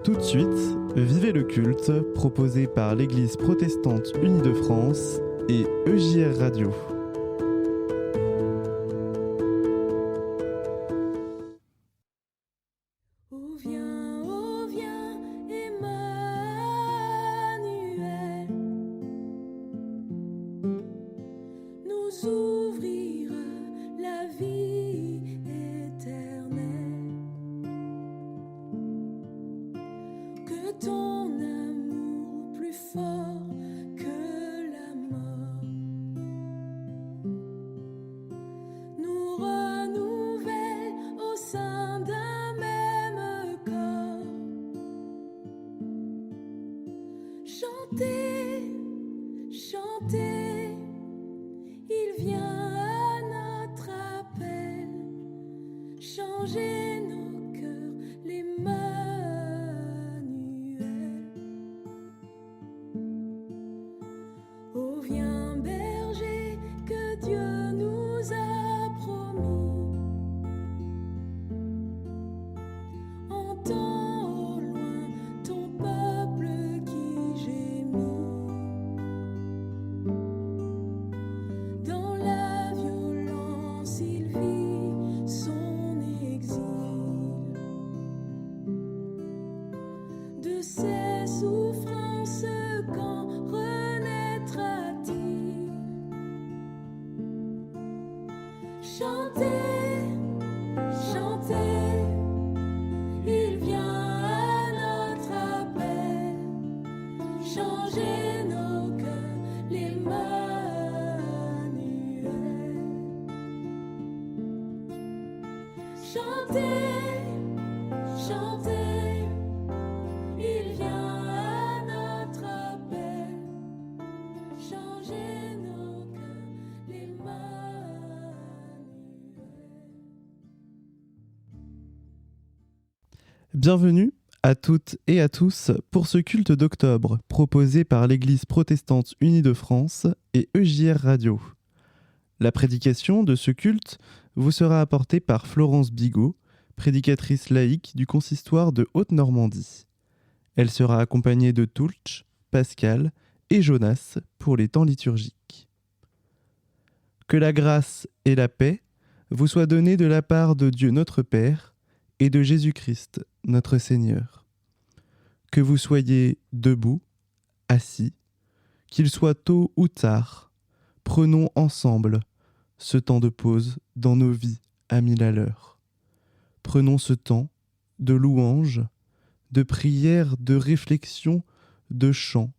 Tout de suite, vivez le culte proposé par l'Église protestante unie de France et EJR Radio. Bienvenue à toutes et à tous pour ce culte d'octobre proposé par l'Église protestante unie de France et EJR Radio. La prédication de ce culte vous sera apportée par Florence Bigot, prédicatrice laïque du consistoire de Haute-Normandie. Elle sera accompagnée de Tulch, Pascal et Jonas pour les temps liturgiques. Que la grâce et la paix vous soient données de la part de Dieu notre Père et de Jésus-Christ, notre Seigneur. Que vous soyez debout, assis, qu'il soit tôt ou tard, prenons ensemble ce temps de pause dans nos vies à 1000 à l'heure. Prenons ce temps de louange, de prière, de réflexion, de chant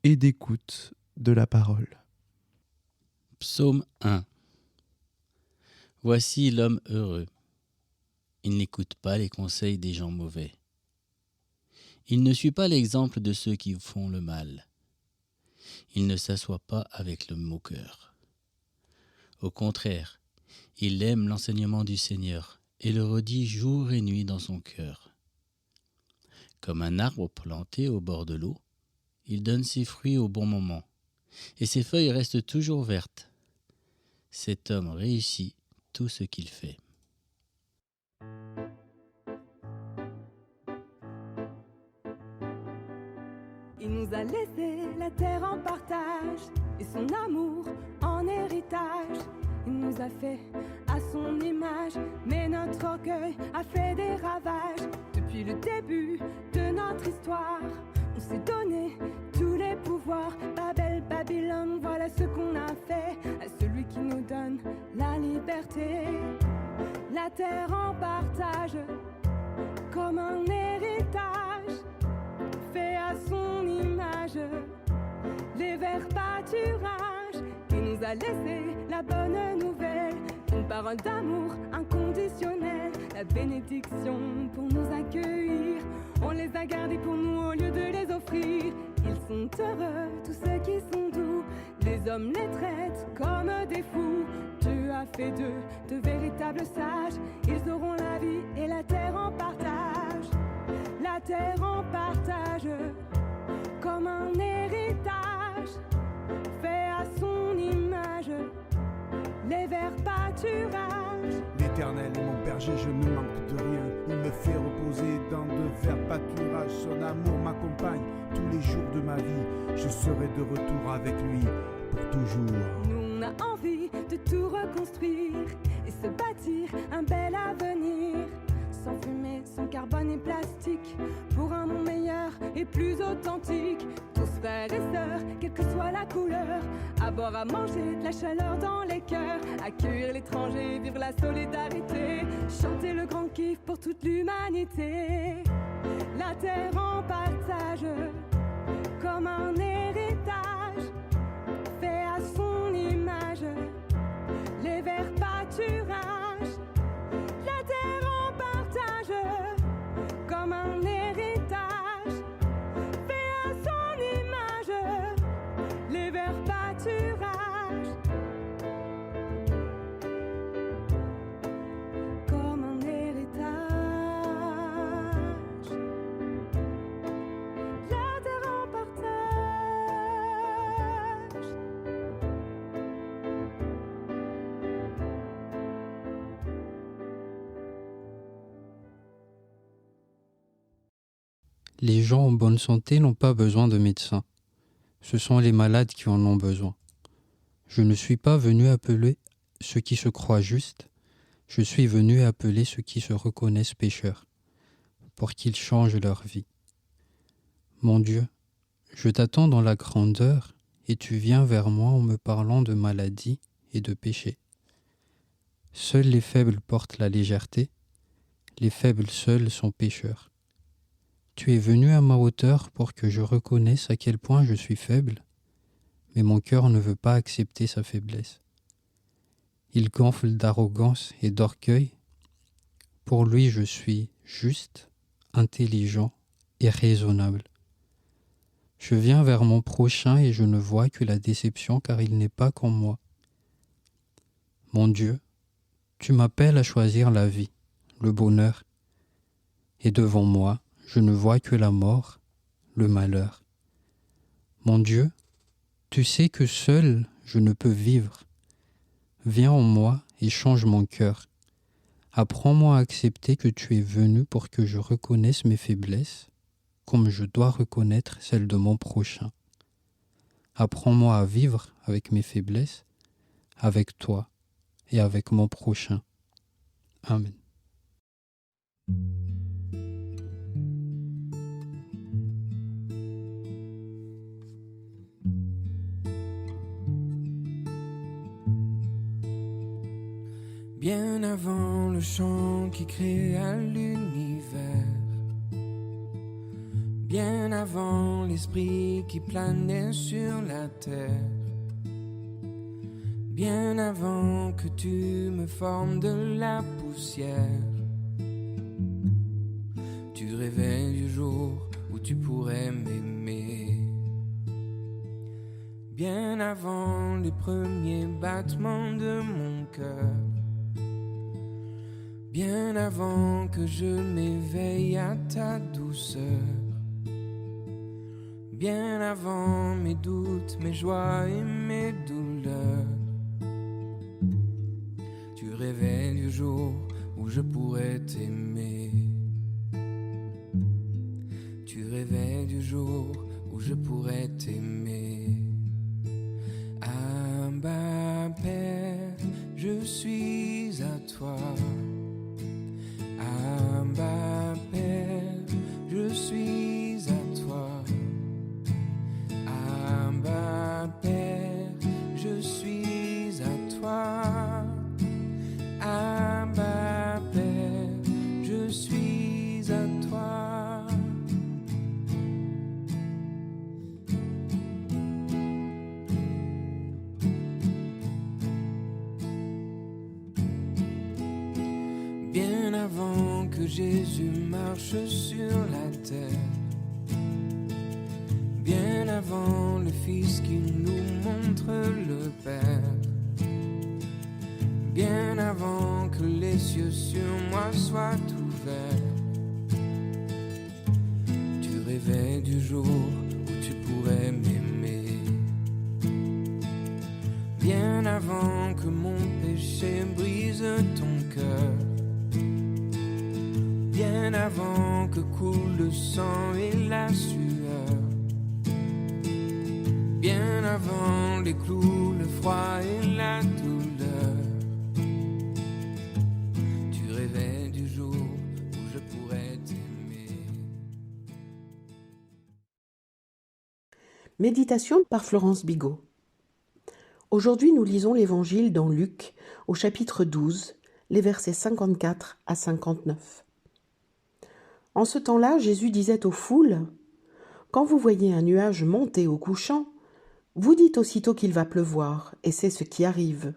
et d'écoute de la parole. Psaume 1. Voici l'homme heureux. Il n'écoute pas les conseils des gens mauvais. Il ne suit pas l'exemple de ceux qui font le mal. Il ne s'assoit pas avec le moqueur. Au contraire, il aime l'enseignement du Seigneur et le redit jour et nuit dans son cœur. Comme un arbre planté au bord de l'eau, il donne ses fruits au bon moment, et ses feuilles restent toujours vertes. Cet homme réussit tout ce qu'il fait. Il nous a laissé la terre en partage et son amour en héritage. Il nous a fait à son image, mais notre orgueil a fait des ravages. Depuis le début de notre histoire, on s'est donné tous les pouvoirs. Babel, Babylone, voilà ce qu'on a fait à celui qui nous donne la liberté. La terre en partage comme un héritage, fait à son image, les verts pâturages. Il nous a laissé la bonne nouvelle, une parole d'amour inconditionnelle, la bénédiction pour nous accueillir. On les a gardés pour nous au lieu de les offrir. Ils sont heureux, tous ceux qui sont doux. Les hommes les traitent comme des fous. Dieu a fait d'eux de véritables sages. Ils auront la vie et la terre en partage. La terre en partage comme un héritage, fait à son image, les verts pâturages. L'Éternel est mon berger, je ne manque de rien. Il me fait reposer dans de verts pâturages. Son amour m'accompagne tous les jours de ma vie. Je serai de retour avec lui pour toujours. Nous, on a envie de tout reconstruire et se bâtir un bel avenir. Sans fumée, sans carbone et plastique, pour un monde meilleur et plus authentique. Tous frères et sœurs, quelle que soit la couleur, à boire, à manger, de la chaleur dans les cœurs, accueillir l'étranger, vivre la solidarité, chanter le grand kiff pour toute l'humanité. La terre en partage, comme un héritage, fait à son image, les verts pâturages. La terre en partage, comme un héritage, fait à son image, les verts pâturages. Comme un héritage, la terre en partage. Les gens en bonne santé n'ont pas besoin de médecins. Ce sont les malades qui en ont besoin. Je ne suis pas venu appeler ceux qui se croient justes, je suis venu appeler ceux qui se reconnaissent pécheurs, pour qu'ils changent leur vie. Mon Dieu, je t'attends dans la grandeur et tu viens vers moi en me parlant de maladie et de péché. Seuls les faibles portent la légèreté, les faibles seuls sont pécheurs. Tu es venu à ma hauteur pour que je reconnaisse à quel point je suis faible, mais mon cœur ne veut pas accepter sa faiblesse. Il gonfle d'arrogance et d'orgueil. Pour lui, je suis juste, intelligent et raisonnable. Je viens vers mon prochain et je ne vois que la déception car il n'est pas comme moi. Mon Dieu, tu m'appelles à choisir la vie, le bonheur, et devant moi, je ne vois que la mort, le malheur. Mon Dieu, tu sais que seul je ne peux vivre. Viens en moi et change mon cœur. Apprends-moi à accepter que tu es venu pour que je reconnaisse mes faiblesses, comme je dois reconnaître celles de mon prochain. Apprends-moi à vivre avec mes faiblesses, avec toi et avec mon prochain. Amen. Bien avant le chant qui créa l'univers, bien avant l'esprit qui planait sur la terre, bien avant que tu me formes de la poussière, tu rêvais du jour où tu pourrais m'aimer. Bien avant les premiers battements de mon cœur, bien avant que je m'éveille à ta douceur, bien avant mes doutes, mes joies et mes douleurs, tu rêvais du jour où je pourrais t'aimer. Tu rêvais du jour où je pourrais t'aimer. Abba Père, je suis à toi. Abba Père, je suis à toi. Abba Père, je suis à toi. Abba Père, je suis à toi. Bien avant que Jésus marche sur la terre, bien avant le Fils qui nous montre le Père, bien avant que les cieux sur moi soient ouverts, tu rêvais du jour où tu pourrais m'aimer. Bien avant que mon péché brise ton cœur, bien avant que coule le sang et la sueur, bien avant les clous, le froid et la douleur. Tu rêvais du jour où je pourrais t'aimer. Méditation par Florence Bigot. Aujourd'hui, nous lisons l'Évangile dans Luc, au chapitre 12, les versets 54 à 59. En ce temps-là, Jésus disait aux foules, « Quand vous voyez un nuage monter au couchant, vous dites aussitôt qu'il va pleuvoir, et c'est ce qui arrive.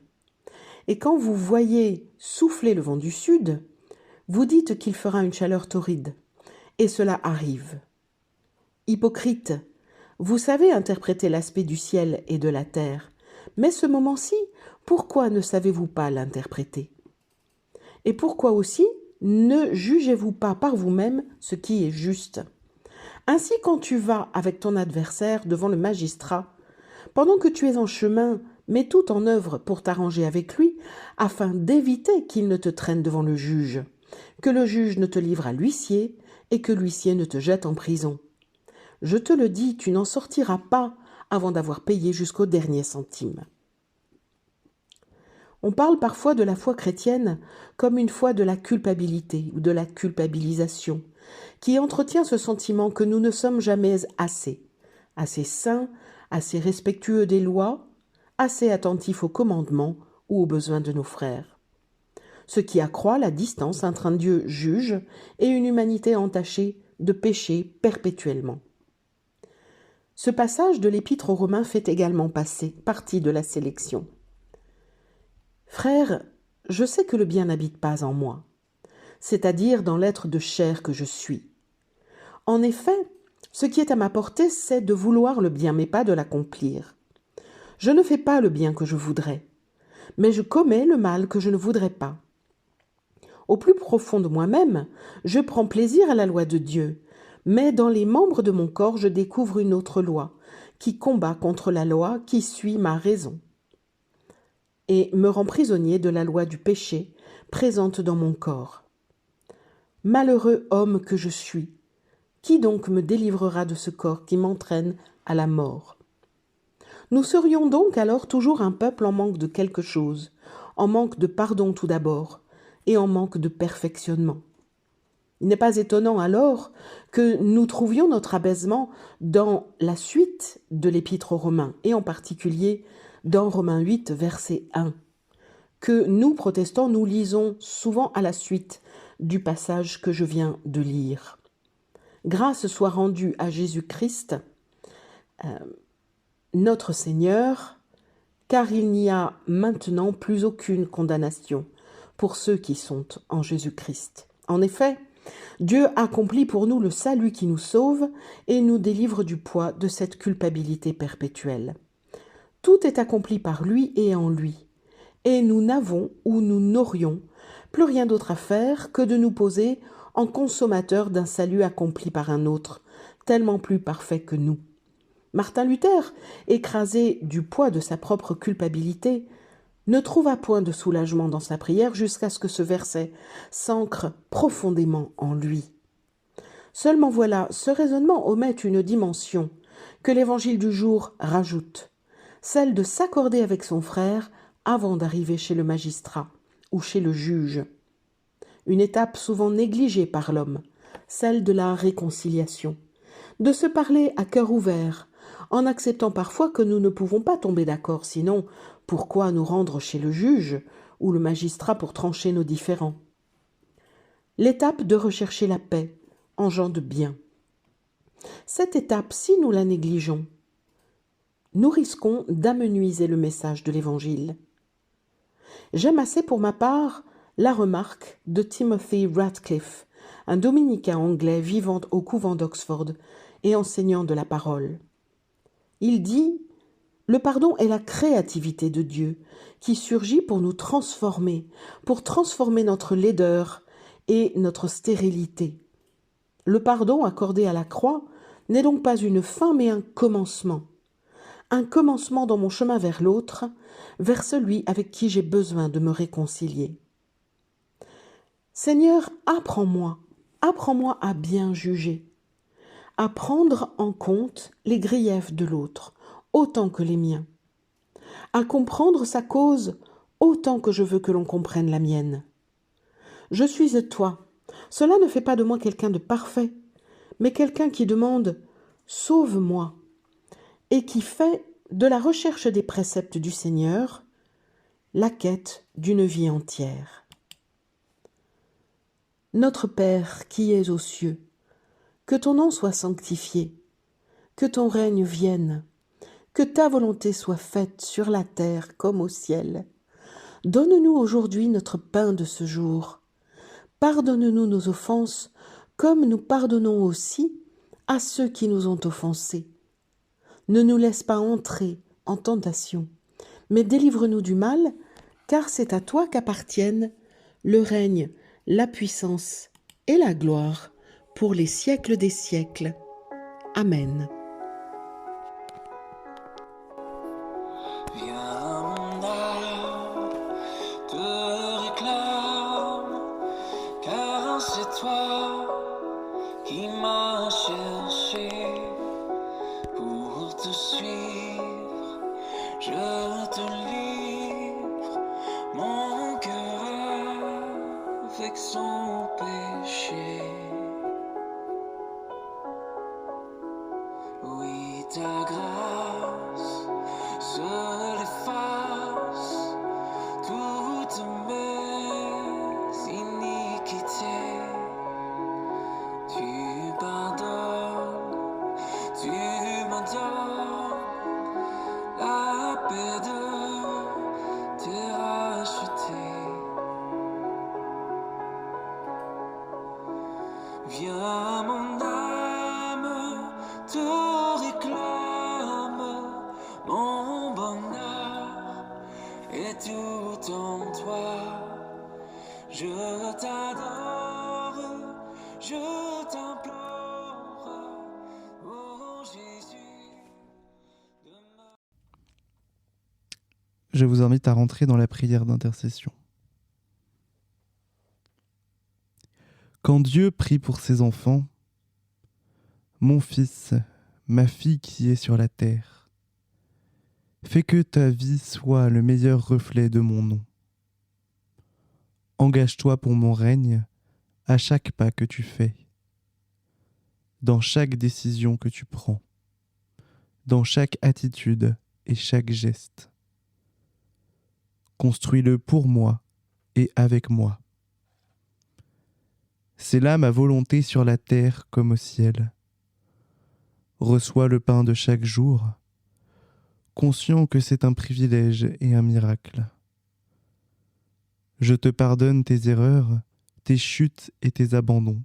Et quand vous voyez souffler le vent du sud, vous dites qu'il fera une chaleur torride, et cela arrive. Hypocrite, vous savez interpréter l'aspect du ciel et de la terre, mais ce moment-ci, pourquoi ne savez-vous pas l'interpréter? Et pourquoi aussi ne jugez-vous pas par vous-même ce qui est juste? Ainsi, quand tu vas avec ton adversaire devant le magistrat, pendant que tu es en chemin, mets tout en œuvre pour t'arranger avec lui, afin d'éviter qu'il ne te traîne devant le juge, que le juge ne te livre à l'huissier et que l'huissier ne te jette en prison. Je te le dis, tu n'en sortiras pas avant d'avoir payé jusqu'au dernier centime. On parle parfois de la foi chrétienne comme une foi de la culpabilité ou de la culpabilisation, qui entretient ce sentiment que nous ne sommes jamais assez saints, assez respectueux des lois, assez attentifs aux commandements ou aux besoins de nos frères. Ce qui accroît la distance entre un Dieu juge et une humanité entachée de péché perpétuellement. Ce passage de l'Épître aux Romains fait également partie de la sélection. Frères, je sais que le bien n'habite pas en moi, c'est-à-dire dans l'être de chair que je suis. En effet, ce qui est à ma portée, c'est de vouloir le bien, mais pas de l'accomplir. Je ne fais pas le bien que je voudrais, mais je commets le mal que je ne voudrais pas. Au plus profond de moi-même, je prends plaisir à la loi de Dieu, mais dans les membres de mon corps, je découvre une autre loi, qui combat contre la loi qui suit ma raison, et me rend prisonnier de la loi du péché présente dans mon corps. Malheureux homme que je suis, qui donc me délivrera de ce corps qui m'entraîne à la mort? Nous serions donc alors toujours un peuple en manque de quelque chose, en manque de pardon tout d'abord, et en manque de perfectionnement. Il n'est pas étonnant alors que nous trouvions notre abaissement dans la suite de l'Épître aux Romains, et en particulier dans Romains 8, verset 1, que nous, protestants, nous lisons souvent à la suite du passage que je viens de lire. Grâce soit rendue à Jésus-Christ, notre Seigneur, car il n'y a maintenant plus aucune condamnation pour ceux qui sont en Jésus-Christ. En effet, Dieu accomplit pour nous le salut qui nous sauve et nous délivre du poids de cette culpabilité perpétuelle. Tout est accompli par lui et en lui, et nous n'avons ou nous n'aurions plus rien d'autre à faire que de nous poser en consommateurs d'un salut accompli par un autre, tellement plus parfait que nous. Martin Luther, écrasé du poids de sa propre culpabilité, ne trouva point de soulagement dans sa prière jusqu'à ce que ce verset s'ancre profondément en lui. Seulement voilà, ce raisonnement omet une dimension que l'Évangile du jour rajoute, celle de s'accorder avec son frère avant d'arriver chez le magistrat ou chez le juge. Une étape souvent négligée par l'homme, celle de la réconciliation, de se parler à cœur ouvert, en acceptant parfois que nous ne pouvons pas tomber d'accord, sinon pourquoi nous rendre chez le juge ou le magistrat pour trancher nos différends? L'étape de rechercher la paix en gens de bien. Cette étape, si nous la négligeons, nous risquons d'amenuiser le message de l'Évangile. J'aime assez pour ma part la remarque de Timothy Ratcliffe, un dominicain anglais vivant au couvent d'Oxford et enseignant de la parole. Il dit « Le pardon est la créativité de Dieu qui surgit pour nous transformer, pour transformer notre laideur et notre stérilité. Le pardon accordé à la croix n'est donc pas une fin mais un commencement dans mon chemin vers l'autre, vers celui avec qui j'ai besoin de me réconcilier. Seigneur, apprends-moi Apprends-moi à bien juger, à prendre en compte les griefs de l'autre, autant que les miens, à comprendre sa cause autant que je veux que l'on comprenne la mienne. Je suis de toi. Cela ne fait pas de moi quelqu'un de parfait, mais quelqu'un qui demande « Sauve-moi » et qui fait de la recherche des préceptes du Seigneur la quête d'une vie entière. Notre Père qui es aux cieux, que ton nom soit sanctifié, que ton règne vienne, que ta volonté soit faite sur la terre comme au ciel. Donne-nous aujourd'hui notre pain de ce jour. Pardonne-nous nos offenses, comme nous pardonnons aussi à ceux qui nous ont offensés. Ne nous laisse pas entrer en tentation, mais délivre-nous du mal, car c'est à toi qu'appartiennent le règne, la puissance et la gloire pour les siècles des siècles. Amen. Viens, mon âme te réclame, car c'est toi qui m'as cherché pour te suivre. Je te livre mon cœur avec son péché. Oui, ta grâce seule efface toutes mes iniquités. Tu pardonnes, tu me donnes la paix de tes rachetés. Viens, mon âme te réclame, mon bonheur est tout en toi. Je t'adore, je t'implore, oh Jésus. Je vous invite à rentrer dans la prière d'intercession. Quand Dieu prie pour ses enfants, mon fils, ma fille qui est sur la terre, fais que ta vie soit le meilleur reflet de mon nom. Engage-toi pour mon règne à chaque pas que tu fais, dans chaque décision que tu prends, dans chaque attitude et chaque geste. Construis-le pour moi et avec moi. C'est là ma volonté sur la terre comme au ciel. Reçois le pain de chaque jour, conscient que c'est un privilège et un miracle. Je te pardonne tes erreurs, tes chutes et tes abandons.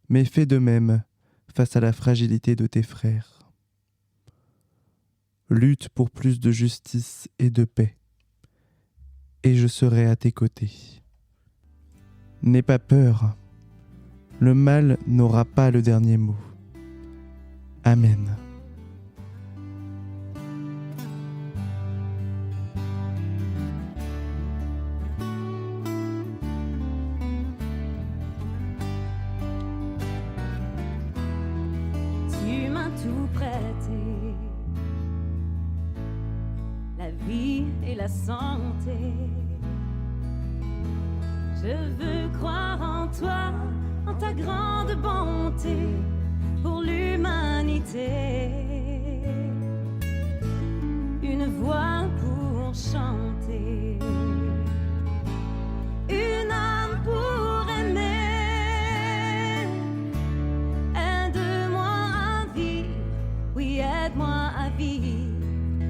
Mais fais de même face à la fragilité de tes frères. Lutte pour plus de justice et de paix, et je serai à tes côtés. N'aie pas peur, le mal n'aura pas le dernier mot. Amen. Tu m'as tout prêté, la vie et la santé. Je veux croire en toi, en ta grande bonté pour l'humanité. Une voix pour chanter, une âme pour aimer. Aide-moi à vivre, oui, aide-moi à vivre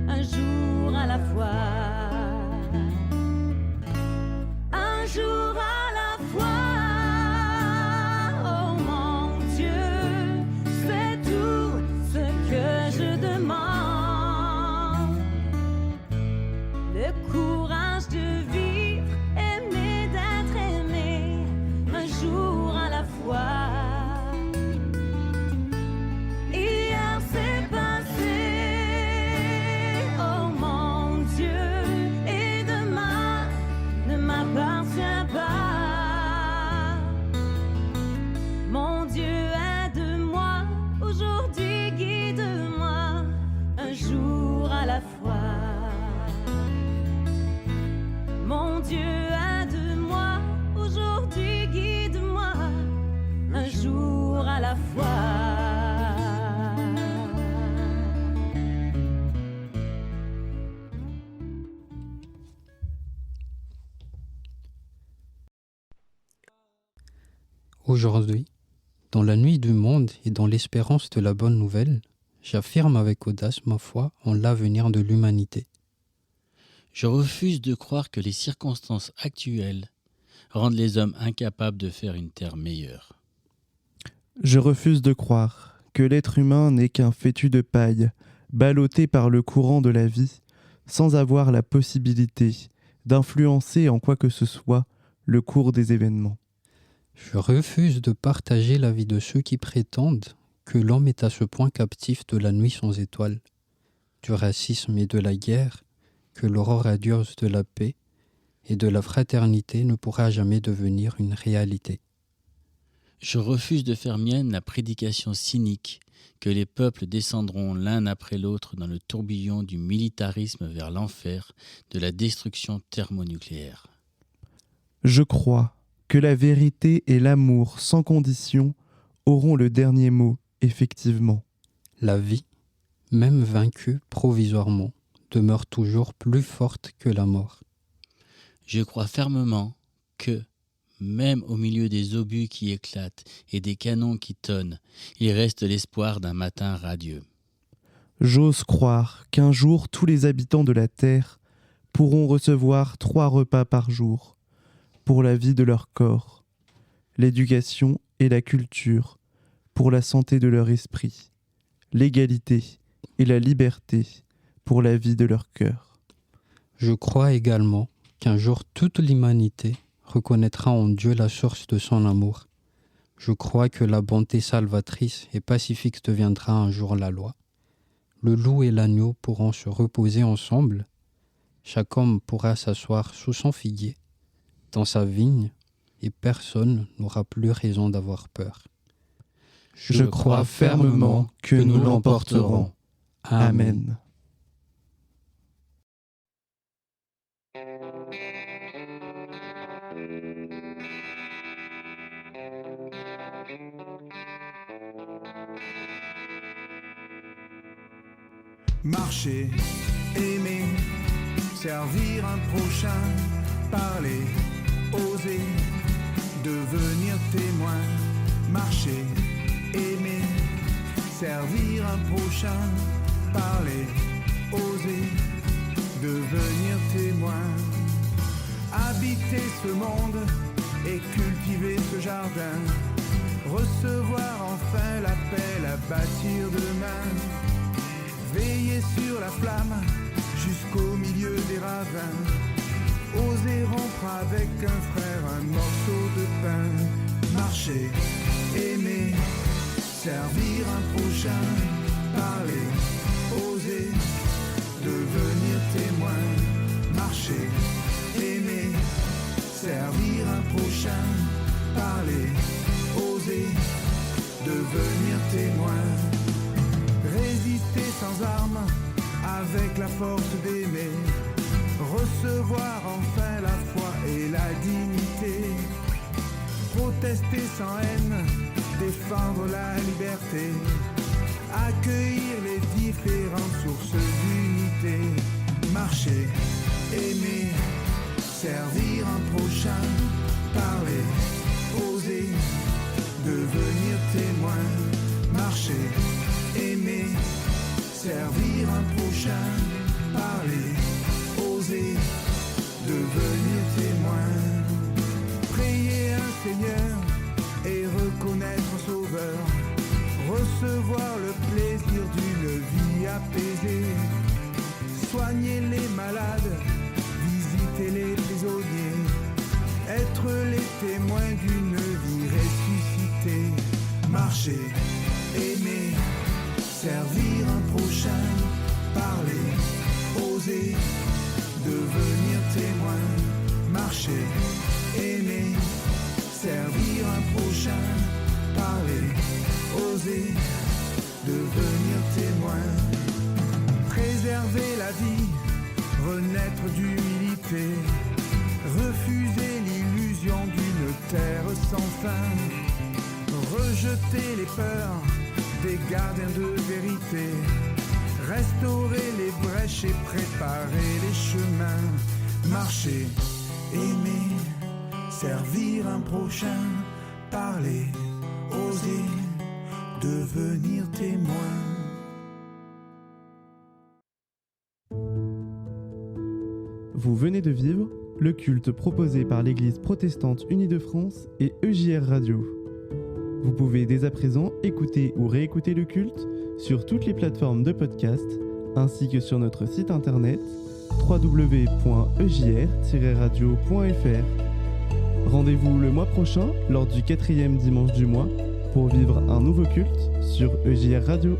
un jour à la fois. Un jour à la fois, oh mon Dieu, c'est tout ce que je demande. Le Aujourd'hui, dans la nuit du monde et dans l'espérance de la bonne nouvelle, j'affirme avec audace ma foi en l'avenir de l'humanité. Je refuse de croire que les circonstances actuelles rendent les hommes incapables de faire une terre meilleure. Je refuse de croire que l'être humain n'est qu'un fétu de paille, ballotté par le courant de la vie, sans avoir la possibilité d'influencer en quoi que ce soit le cours des événements. Je refuse de partager l'avis de ceux qui prétendent que l'homme est à ce point captif de la nuit sans étoiles, du racisme et de la guerre, que l'aurore radieuse de la paix et de la fraternité ne pourra jamais devenir une réalité. Je refuse de faire mienne la prédication cynique que les peuples descendront l'un après l'autre dans le tourbillon du militarisme vers l'enfer de la destruction thermonucléaire. Je crois que la vérité et l'amour sans condition auront le dernier mot, effectivement. La vie, même vaincue provisoirement, demeure toujours plus forte que la mort. Je crois fermement que, même au milieu des obus qui éclatent et des canons qui tonnent, il reste l'espoir d'un matin radieux. J'ose croire qu'un jour tous les habitants de la Terre pourront recevoir 3 repas par jour pour la vie de leur corps, l'éducation et la culture pour la santé de leur esprit, l'égalité et la liberté pour la vie de leur cœur. Je crois également qu'un jour toute l'humanité reconnaîtra en Dieu la source de son amour. Je crois que la bonté salvatrice et pacifique deviendra un jour la loi. Le loup et l'agneau pourront se reposer ensemble. Chaque homme pourra s'asseoir sous son figuier, dans sa vigne, et personne n'aura plus raison d'avoir peur. Je crois fermement que nous l'emporterons. Amen. Marcher, aimer, servir un prochain, parler, oser, devenir témoin. Marcher, aimer, servir un prochain, parler, oser, devenir témoin. Habiter ce monde et cultiver ce jardin, recevoir enfin l'appel à bâtir demain. Veiller sur la flamme jusqu'au milieu des ravins. Oser rompre avec un frère un morceau de pain. Marcher, aimer, servir un prochain. Parler, oser, devenir témoin. Marcher, aimer, servir un prochain. Parler, oser, devenir témoin. Résister sans armes, avec la force d'aimer. Recevoir enfin la foi et la dignité. Protester sans haine, défendre la liberté. Accueillir les différentes sources d'unité. Marcher, aimer, servir un prochain. Parler, oser, devenir témoin. Marcher, aimer, servir un prochain, parler, oser, devenir témoin. Prier un Seigneur et reconnaître un Sauveur. Recevoir le plaisir d'une vie apaisée. Soigner les malades, visiter les prisonniers. Être les témoins d'une vie ressuscitée. Marcher, aimer, servir un prochain, parler, oser, devenir témoin. Marcher, aimer, servir un prochain, parler, oser, devenir témoin. Préserver la vie, renaître d'humilité. Refuser l'illusion d'une terre sans fin. Rejeter les peurs des gardiens de vérité, restaurer les brèches et préparer les chemins. Marcher, aimer, servir un prochain, parler, oser devenir témoin. Vous venez de vivre le culte proposé par l'Église protestante unie de France et EJR Radio. Vous pouvez dès à présent écouter ou réécouter le culte sur toutes les plateformes de podcast ainsi que sur notre site internet www.ejr-radio.fr. Rendez-vous le mois prochain lors du 4e dimanche du mois pour vivre un nouveau culte sur EJR Radio.